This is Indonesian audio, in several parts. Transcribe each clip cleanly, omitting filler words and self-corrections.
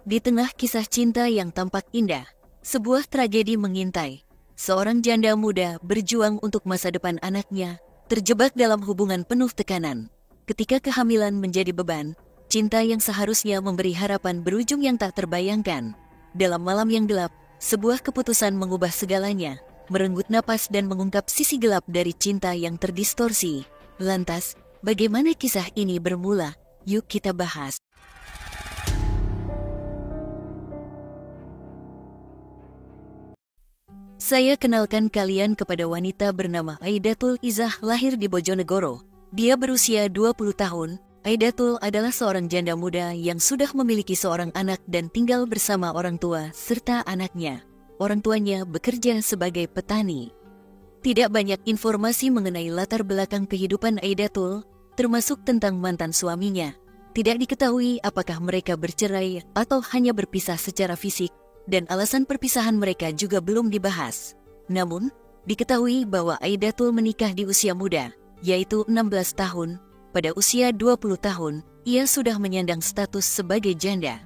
Di tengah kisah cinta yang tampak indah, sebuah tragedi mengintai. Seorang janda muda berjuang untuk masa depan anaknya, terjebak dalam hubungan penuh tekanan. Ketika kehamilan menjadi beban, cinta yang seharusnya memberi harapan berujung yang tak terbayangkan. Dalam malam yang gelap, sebuah keputusan mengubah segalanya, merenggut napas dan mengungkap sisi gelap dari cinta yang terdistorsi. Lantas, bagaimana kisah ini bermula? Yuk kita bahas. Saya kenalkan kalian kepada wanita bernama Aidatul Izzah, lahir di Bojonegoro. Dia berusia 20 tahun. Aidatul adalah seorang janda muda yang sudah memiliki seorang anak dan tinggal bersama orang tua serta anaknya. Orang tuanya bekerja sebagai petani. Tidak banyak informasi mengenai latar belakang kehidupan Aidatul, termasuk tentang mantan suaminya. Tidak diketahui apakah mereka bercerai atau hanya berpisah secara fisik, dan alasan perpisahan mereka juga belum dibahas. Namun, diketahui bahwa Aidatul menikah di usia muda, yaitu 16 tahun. Pada usia 20 tahun, ia sudah menyandang status sebagai janda.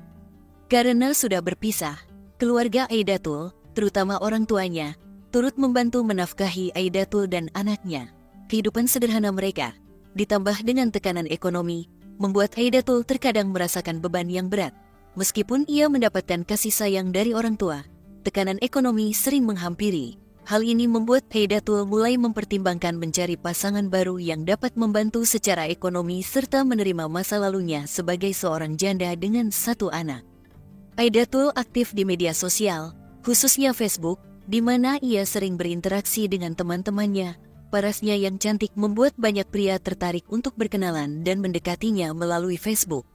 Karena sudah berpisah, keluarga Aidatul, terutama orang tuanya, turut membantu menafkahi Aidatul dan anaknya. Kehidupan sederhana mereka, ditambah dengan tekanan ekonomi, membuat Aidatul terkadang merasakan beban yang berat. Meskipun ia mendapatkan kasih sayang dari orang tua, tekanan ekonomi sering menghampiri. Hal ini membuat Aidatul mulai mempertimbangkan mencari pasangan baru yang dapat membantu secara ekonomi serta menerima masa lalunya sebagai seorang janda dengan satu anak. Aidatul aktif di media sosial, khususnya Facebook, di mana ia sering berinteraksi dengan teman-temannya. Parasnya yang cantik membuat banyak pria tertarik untuk berkenalan dan mendekatinya melalui Facebook.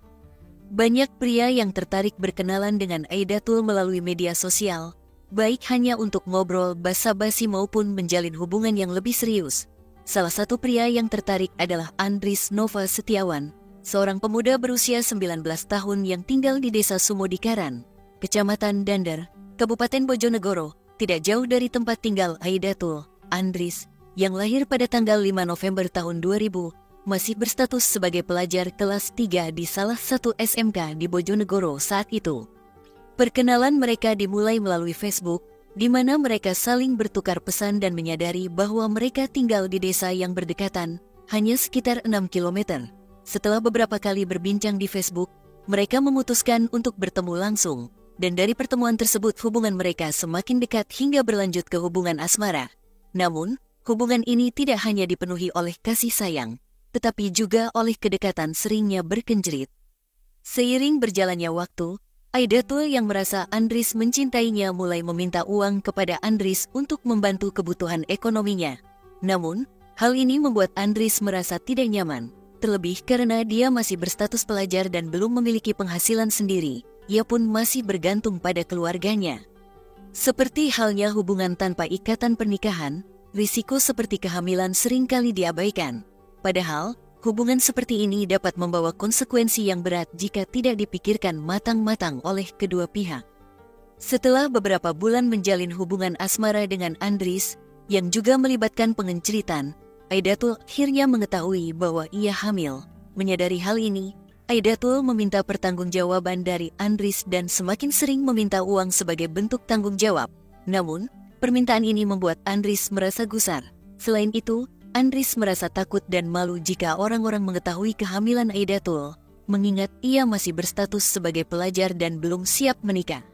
Banyak pria yang tertarik berkenalan dengan Aidatul melalui media sosial, baik hanya untuk ngobrol basa-basi maupun menjalin hubungan yang lebih serius. Salah satu pria yang tertarik adalah Andris Nova Setiawan, seorang pemuda berusia 19 tahun yang tinggal di Desa Sumodikaran, Kecamatan Dander, Kabupaten Bojonegoro, tidak jauh dari tempat tinggal Aidatul. Andris, yang lahir pada tanggal 5 November tahun 2000, masih berstatus sebagai pelajar kelas 3 di salah satu SMK di Bojonegoro saat itu. Perkenalan mereka dimulai melalui Facebook, di mana mereka saling bertukar pesan dan menyadari bahwa mereka tinggal di desa yang berdekatan, hanya sekitar 6 km. Setelah beberapa kali berbincang di Facebook, mereka memutuskan untuk bertemu langsung, dan dari pertemuan tersebut hubungan mereka semakin dekat hingga berlanjut ke hubungan asmara. Namun, hubungan ini tidak hanya dipenuhi oleh kasih sayang, tetapi juga oleh kedekatan seringnya berkenjerit. Seiring berjalannya waktu, Aidatul yang merasa Andris mencintainya mulai meminta uang kepada Andris untuk membantu kebutuhan ekonominya. Namun, hal ini membuat Andris merasa tidak nyaman, terlebih karena dia masih berstatus pelajar dan belum memiliki penghasilan sendiri. Ia pun masih bergantung pada keluarganya. Seperti halnya hubungan tanpa ikatan pernikahan, risiko seperti kehamilan seringkali diabaikan. Padahal, hubungan seperti ini dapat membawa konsekuensi yang berat jika tidak dipikirkan matang-matang oleh kedua pihak. Setelah beberapa bulan menjalin hubungan asmara dengan Andris, yang juga melibatkan pengenceritan, Aidatul akhirnya mengetahui bahwa ia hamil. Menyadari hal ini, Aidatul meminta pertanggungjawaban dari Andris dan semakin sering meminta uang sebagai bentuk tanggung jawab. Namun, permintaan ini membuat Andris merasa gusar. Selain itu, Andris merasa takut dan malu jika orang-orang mengetahui kehamilan Aidatul, mengingat ia masih berstatus sebagai pelajar dan belum siap menikah.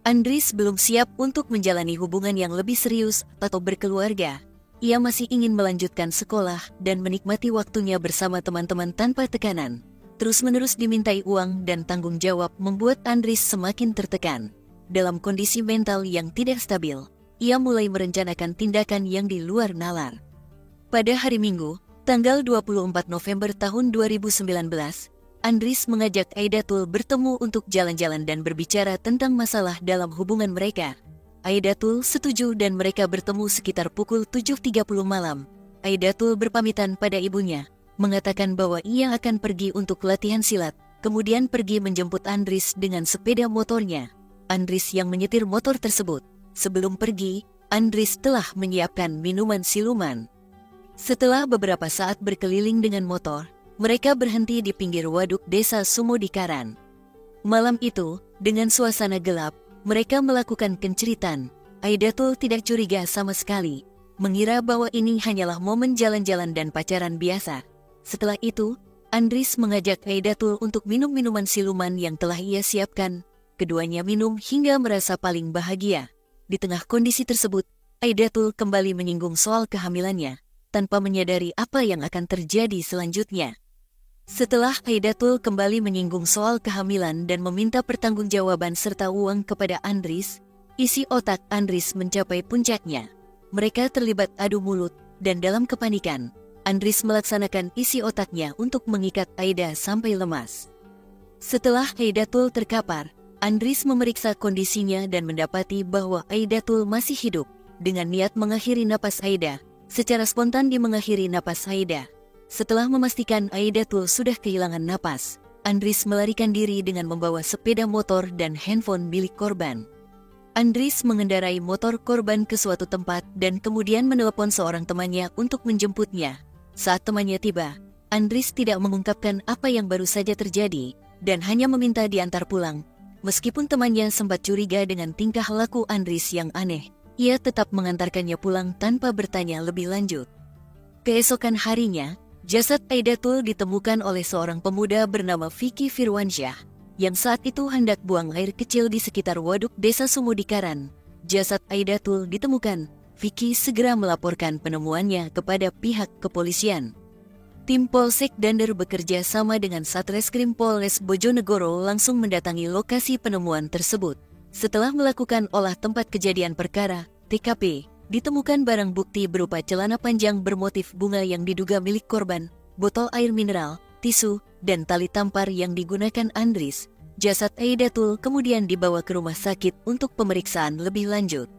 Andris belum siap untuk menjalani hubungan yang lebih serius atau berkeluarga. Ia masih ingin melanjutkan sekolah dan menikmati waktunya bersama teman-teman tanpa tekanan. Terus-menerus dimintai uang dan tanggung jawab membuat Andris semakin tertekan. Dalam kondisi mental yang tidak stabil, ia mulai merencanakan tindakan yang di luar nalar. Pada hari Minggu, tanggal 24 November tahun 2019, Andris mengajak Aidatul bertemu untuk jalan-jalan dan berbicara tentang masalah dalam hubungan mereka. Aidatul setuju dan mereka bertemu sekitar pukul 7.30 malam. Aidatul berpamitan pada ibunya, mengatakan bahwa ia akan pergi untuk latihan silat, kemudian pergi menjemput Andris dengan sepeda motornya. Andris yang menyetir motor tersebut. Sebelum pergi, Andris telah menyiapkan minuman siluman. Setelah beberapa saat berkeliling dengan motor, mereka berhenti di pinggir waduk desa Sumodikaran. Malam itu, dengan suasana gelap, mereka melakukan kenceritan. Aidatul tidak curiga sama sekali, mengira bahwa ini hanyalah momen jalan-jalan dan pacaran biasa. Setelah itu, Andris mengajak Aidatul untuk minum minuman siluman yang telah ia siapkan. Keduanya minum hingga merasa paling bahagia. Di tengah kondisi tersebut, Aidatul kembali menyinggung soal kehamilannya, tanpa menyadari apa yang akan terjadi selanjutnya. Setelah Aidatul kembali menyinggung soal kehamilan dan meminta pertanggungjawaban serta uang kepada Andris, isi otak Andris mencapai puncaknya. Mereka terlibat adu mulut, dan dalam kepanikan, Andris melaksanakan isi otaknya untuk mengikat Aida sampai lemas. Setelah Aidatul terkapar, Andris memeriksa kondisinya dan mendapati bahwa Aidatul masih hidup. Dengan niat mengakhiri napas Aida, secara spontan dia mengakhiri napas Aida. Setelah memastikan Aidatul sudah kehilangan napas, Andris melarikan diri dengan membawa sepeda motor dan handphone milik korban. Andris mengendarai motor korban ke suatu tempat dan kemudian menelepon seorang temannya untuk menjemputnya. Saat temannya tiba, Andris tidak mengungkapkan apa yang baru saja terjadi dan hanya meminta diantar pulang. Meskipun temannya sempat curiga dengan tingkah laku Andris yang aneh, ia tetap mengantarkannya pulang tanpa bertanya lebih lanjut. Keesokan harinya, jasad Aidatul ditemukan oleh seorang pemuda bernama Vicky Firwansyah, yang saat itu hendak buang air kecil di sekitar waduk desa Sumodikaran. Jasad Aidatul ditemukan, Vicky segera melaporkan penemuannya kepada pihak kepolisian. Tim Polsek Dander bekerja sama dengan Satreskrim Polres Bojonegoro langsung mendatangi lokasi penemuan tersebut. Setelah melakukan olah tempat kejadian perkara, TKP, ditemukan barang bukti berupa celana panjang bermotif bunga yang diduga milik korban, botol air mineral, tisu, dan tali tampar yang digunakan Andris. Jasad Aidatul kemudian dibawa ke rumah sakit untuk pemeriksaan lebih lanjut.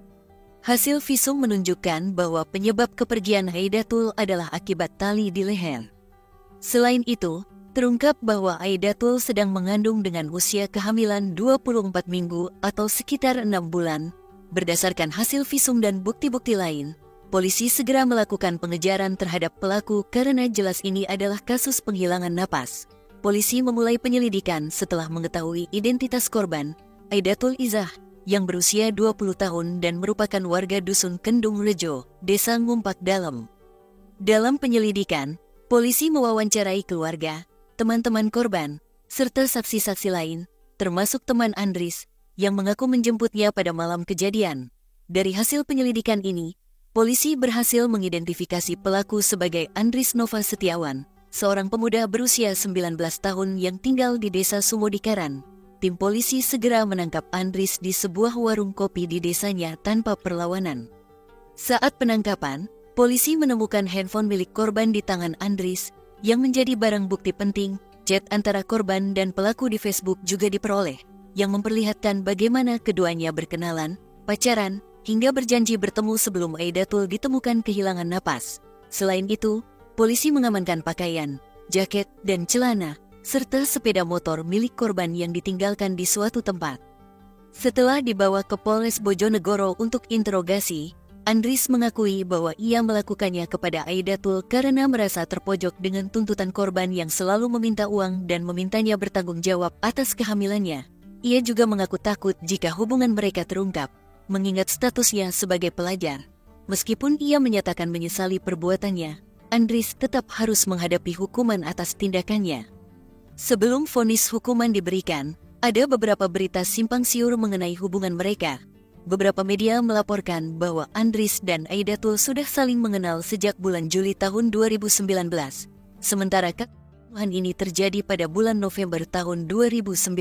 Hasil visum menunjukkan bahwa penyebab kepergian Aidatul adalah akibat tali di leher. Selain itu, terungkap bahwa Aidatul sedang mengandung dengan usia kehamilan 24 minggu atau sekitar 6 bulan. Berdasarkan hasil visum dan bukti-bukti lain, polisi segera melakukan pengejaran terhadap pelaku karena jelas ini adalah kasus penghilangan napas. Polisi memulai penyelidikan setelah mengetahui identitas korban, Aidatul Izah, yang berusia 20 tahun dan merupakan warga Dusun Kendung Rejo, Desa Ngumpak Dalem. Dalam penyelidikan, polisi mewawancarai keluarga, teman-teman korban, serta saksi-saksi lain, termasuk teman Andris, yang mengaku menjemputnya pada malam kejadian. Dari hasil penyelidikan ini, polisi berhasil mengidentifikasi pelaku sebagai Andris Nova Setiawan, seorang pemuda berusia 19 tahun yang tinggal di desa Sumodikaran. Tim polisi segera menangkap Andris di sebuah warung kopi di desanya tanpa perlawanan. Saat penangkapan, polisi menemukan handphone milik korban di tangan Andris, yang menjadi barang bukti penting. Chat antara korban dan pelaku di Facebook juga diperoleh, yang memperlihatkan bagaimana keduanya berkenalan, pacaran, hingga berjanji bertemu sebelum Aidatul ditemukan kehilangan napas. Selain itu, polisi mengamankan pakaian, jaket, dan celana, serta sepeda motor milik korban yang ditinggalkan di suatu tempat. Setelah dibawa ke Polres Bojonegoro untuk interogasi, Andris mengakui bahwa ia melakukannya kepada Aidatul karena merasa terpojok dengan tuntutan korban yang selalu meminta uang dan memintanya bertanggung jawab atas kehamilannya. Ia juga mengaku takut jika hubungan mereka terungkap, mengingat statusnya sebagai pelajar. Meskipun ia menyatakan menyesali perbuatannya, Andris tetap harus menghadapi hukuman atas tindakannya. Sebelum vonis hukuman diberikan, ada beberapa berita simpang siur mengenai hubungan mereka. Beberapa media melaporkan bahwa Andris dan Aidatul sudah saling mengenal sejak bulan Juli tahun 2019. Sementara pembunuhan ini terjadi pada bulan November tahun 2019.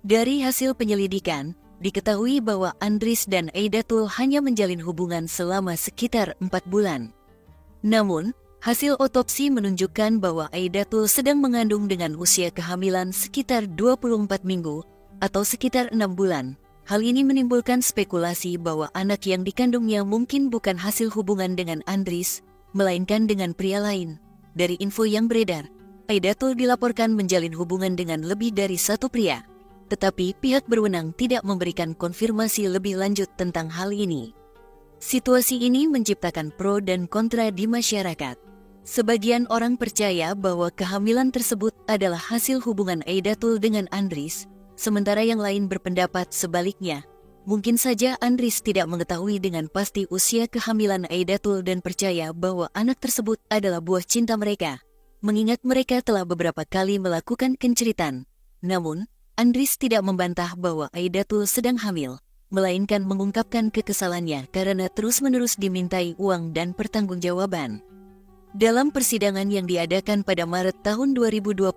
Dari hasil penyelidikan, diketahui bahwa Andris dan Aidatul hanya menjalin hubungan selama sekitar 4 bulan. Namun, hasil otopsi menunjukkan bahwa Aidatul sedang mengandung dengan usia kehamilan sekitar 24 minggu atau sekitar 6 bulan. Hal ini menimbulkan spekulasi bahwa anak yang dikandungnya mungkin bukan hasil hubungan dengan Andris, melainkan dengan pria lain. Dari info yang beredar, Aidatul dilaporkan menjalin hubungan dengan lebih dari satu pria. Tetapi pihak berwenang tidak memberikan konfirmasi lebih lanjut tentang hal ini. Situasi ini menciptakan pro dan kontra di masyarakat. Sebagian orang percaya bahwa kehamilan tersebut adalah hasil hubungan Aidatul dengan Andries, sementara yang lain berpendapat sebaliknya. Mungkin saja Andries tidak mengetahui dengan pasti usia kehamilan Aidatul dan percaya bahwa anak tersebut adalah buah cinta mereka, mengingat mereka telah beberapa kali melakukan kenceritan. Namun, Andries tidak membantah bahwa Aidatul sedang hamil, melainkan mengungkapkan kekesalannya karena terus-menerus dimintai uang dan pertanggungjawaban. Dalam persidangan yang diadakan pada Maret tahun 2020,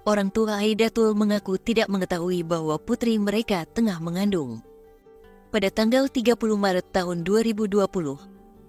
orang tua Aidatul mengaku tidak mengetahui bahwa putri mereka tengah mengandung. Pada tanggal 30 Maret tahun 2020,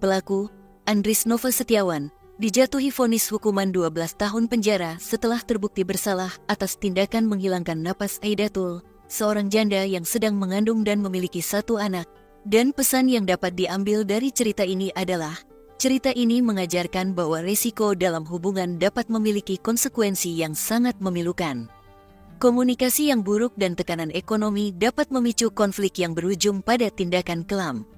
pelaku, Andries Nova Setiawan, dijatuhi vonis hukuman 12 tahun penjara setelah terbukti bersalah atas tindakan menghilangkan napas Aidatul, seorang janda yang sedang mengandung dan memiliki satu anak. Dan pesan yang dapat diambil dari cerita ini adalah, cerita ini mengajarkan bahwa resiko dalam hubungan dapat memiliki konsekuensi yang sangat memilukan. Komunikasi yang buruk dan tekanan ekonomi dapat memicu konflik yang berujung pada tindakan kelam.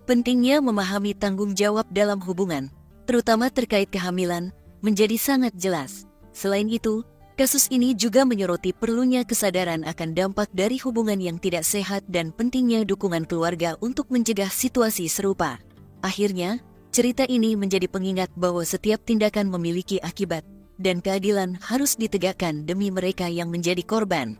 Pentingnya memahami tanggung jawab dalam hubungan, terutama terkait kehamilan, menjadi sangat jelas. Selain itu, kasus ini juga menyoroti perlunya kesadaran akan dampak dari hubungan yang tidak sehat dan pentingnya dukungan keluarga untuk mencegah situasi serupa. Akhirnya, cerita ini menjadi pengingat bahwa setiap tindakan memiliki akibat, dan keadilan harus ditegakkan demi mereka yang menjadi korban.